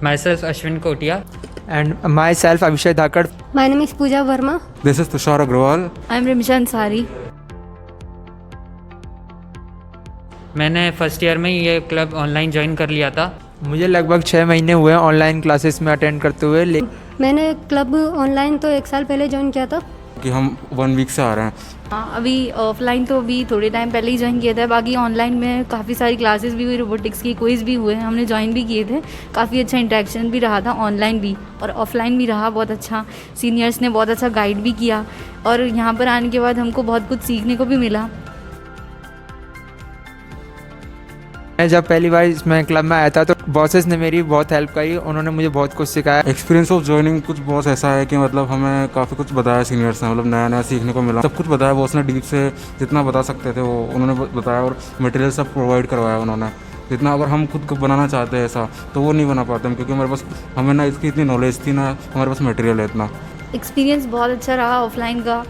Myself Ashwin Kotia. And myself Abhishek Dhakad. My name is Pooja Verma. This is Tushar Agrawal. I'm Rimsha Ansari. मैंने first year में ही ये club online join कर लिया था। मुझे लगभग 6 महीने हुए ऑनलाइन क्लासेस में अटेंड करते हुए। मैंने क्लब ऑनलाइन तो 1 साल पहले ज्वाइन किया था। कि हम 1 वीक से आ रहे हैं। हाँ, अभी ऑफलाइन तो अभी थोड़े टाइम पहले ही ज्वाइन किया था। बाकी ऑनलाइन में काफ़ी सारी क्लासेस भी हुई, रोबोटिक्स की क्विज़ भी हुए, हमने ज्वाइन भी किए थे। काफ़ी अच्छा इंटरेक्शन भी रहा था ऑनलाइन भी और ऑफलाइन भी रहा बहुत अच्छा। सीनियर्स ने बहुत अच्छा गाइड भी किया और यहाँ पर आने के बाद हमको बहुत कुछ सीखने को भी मिला। मैं जब पहली बार इसमें क्लब में आया था तो बॉसेस ने मेरी बहुत हेल्प करी, उन्होंने मुझे बहुत कुछ सिखाया। एक्सपीरियंस ऑफ ज्वाइनिंग कुछ बॉस ऐसा है कि मतलब हमें काफ़ी कुछ बताया सीनियर्स ने, मतलब नया नया सीखने को मिला। सब कुछ बताया बॉस ने, डीप से जितना बता सकते थे वो उन्होंने बताया और मटेरियल सब प्रोवाइड करवाया उन्होंने। जितना अगर हम खुद को बनाना चाहते हैं ऐसा तो वो नहीं बना पाते हम, क्योंकि हमारे पास हमें ना इसकी इतनी नॉलेज थी ना हमारे पास मटेरियल है इतना। एक्सपीरियंस बहुत अच्छा रहा ऑफलाइन का।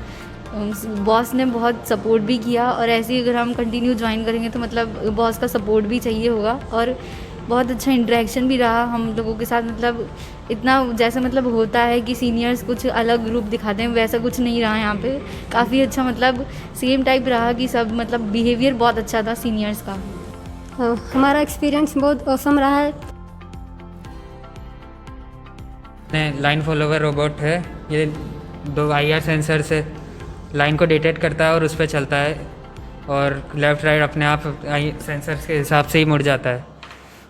बॉस ने बहुत सपोर्ट भी किया और ऐसे ही अगर हम कंटिन्यू ज्वाइन करेंगे तो मतलब बॉस का सपोर्ट भी चाहिए होगा। और बहुत अच्छा इंटरेक्शन भी रहा हम लोगों के साथ। मतलब इतना जैसे मतलब होता है कि सीनियर्स कुछ अलग रूप दिखाते हैं, वैसा कुछ नहीं रहा यहाँ पे। काफ़ी अच्छा मतलब सेम टाइप रहा कि सब मतलब बिहेवियर बहुत अच्छा था सीनियर्स का। हमारा एक्सपीरियंस बहुत ऑसम रहा है। लाइन फॉलोवर रोबोट है, ये 2 IR सेंसर से लाइन को डिटेक्ट करता है और उस पर चलता है और लेफ़्ट राइट अपने आप सेंसर्स के हिसाब से ही मुड़ जाता है।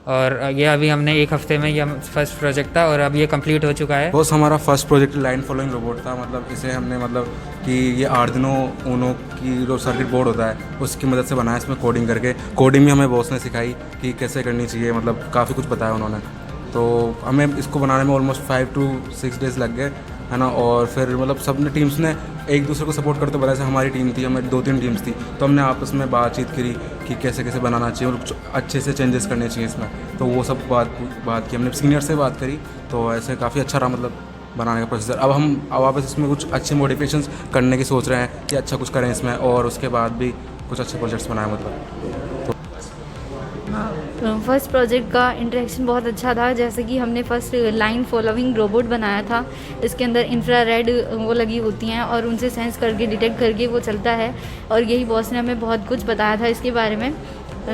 और ये अभी हमने 1 हफ्ते में, ये फर्स्ट प्रोजेक्ट था और अब ये कंप्लीट हो चुका है। बॉस हमारा first project line following robot था। मतलब इसे हमने मतलब कि ये आर्डिनो ऊनो की जो सर्किट बोर्ड होता है उसकी मदद से बनाया, इसमें कोडिंग करके। कोडिंग भी हमें बॉस ने सिखाई कि कैसे करनी चाहिए, मतलब काफ़ी कुछ बताया उन्होंने। तो हमें इसको बनाने में ऑलमोस्ट 5 to 6 डेज़ लग गए, है ना। और फिर मतलब सब ने टीम्स ने एक दूसरे को सपोर्ट करते बनाया। जैसे हमारी टीम थी, हमारी 2-3 टीम्स थी, तो हमने आपस में बातचीत करी कि कैसे कैसे बनाना चाहिए और कुछ अच्छे से चेंजेस करने चाहिए इसमें। तो वो सब बात की हमने सीनियर से बात करी, तो ऐसे काफ़ी अच्छा रहा मतलब बनाने का प्रोसेसर। अब हम वापस इसमें कुछ अच्छे मॉडिफिकेशंस करने की सोच रहे हैं कि अच्छा कुछ करें इसमें और उसके बाद भी कुछ अच्छे प्रोजेक्ट्स बनाएं मतलब। फर्स्ट प्रोजेक्ट का इंटरेक्शन बहुत अच्छा था। जैसे कि हमने फर्स्ट लाइन फॉलोइंग रोबोट बनाया था। इसके अंदर इंफ्रारेड वो लगी होती हैं और उनसे सेंस करके डिटेक्ट करके वो चलता है। और यही बॉस ने हमें बहुत कुछ बताया था इसके बारे में।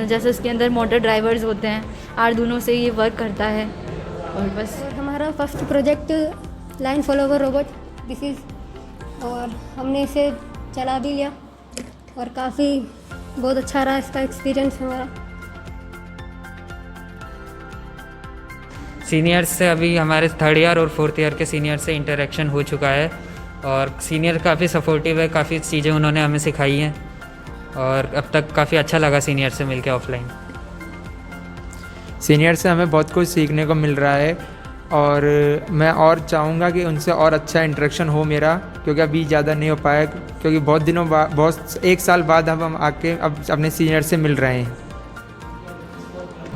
जैसे इसके अंदर मोटर ड्राइवर्स होते हैं, आर्डुइनो से ये वर्क करता है। और बस और हमारा first project line follower robot this is, और हमने इसे चला भी लिया और काफ़ी बहुत अच्छा रहा इसका एक्सपीरियंस हमारा। सीनियर्स से अभी हमारे 3rd ईयर और 4th ईयर के सीनियर से इंटरेक्शन हो चुका है और सीनियर काफ़ी सपोर्टिव है, काफ़ी चीज़ें उन्होंने हमें सिखाई हैं और अब तक काफ़ी अच्छा लगा सीनियर से मिलके ऑफलाइन। सीनियर से हमें बहुत कुछ सीखने को मिल रहा है और मैं और चाहूँगा कि उनसे और अच्छा इंटरेक्शन हो मेरा, क्योंकि अभी ज़्यादा नहीं हो पाया, क्योंकि बहुत दिनों बाद, बहुत 1 साल बाद अब हम आके अब अपने सीनियर से मिल रहे हैं।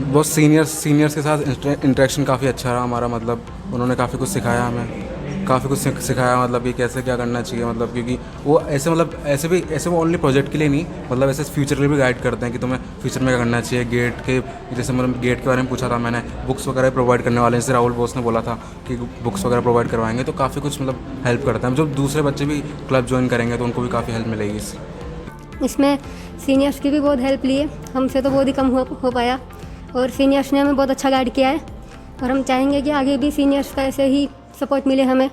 बहुत सीनियर्स के साथ इंटरेक्शन काफ़ी अच्छा रहा हमारा। मतलब उन्होंने काफ़ी कुछ सिखाया हमें, काफ़ी कुछ सिखाया मतलब कि कैसे क्या करना चाहिए। मतलब क्योंकि वो ऐसे मतलब ऐसे वो ओनली प्रोजेक्ट के लिए नहीं, मतलब ऐसे फ्यूचर के लिए भी गाइड करते हैं कि तुम्हें फ्यूचर में क्या करना चाहिए। गेट के जैसे मतलब गेट के बारे में पूछा था मैंने, बुक्स वगैरह प्रोवाइड करने वाले हैं। जैसे राहुल बॉस ने बोला था कि बुक्स वगैरह प्रोवाइड करवाएंगे, तो काफ़ी कुछ मतलब हेल्प करते हैं। जो दूसरे बच्चे भी क्लब ज्वाइन करेंगे तो उनको भी काफ़ी हेल्प मिलेगी इसमें। सीनियर्स की भी बहुत हेल्प ली है, हमसे तो बहुत ही कम हो पाया और सीनियर्स ने हमें बहुत अच्छा गाइड किया है और हम चाहेंगे कि आगे भी सीनियर्स का ऐसे ही सपोर्ट मिले हमें।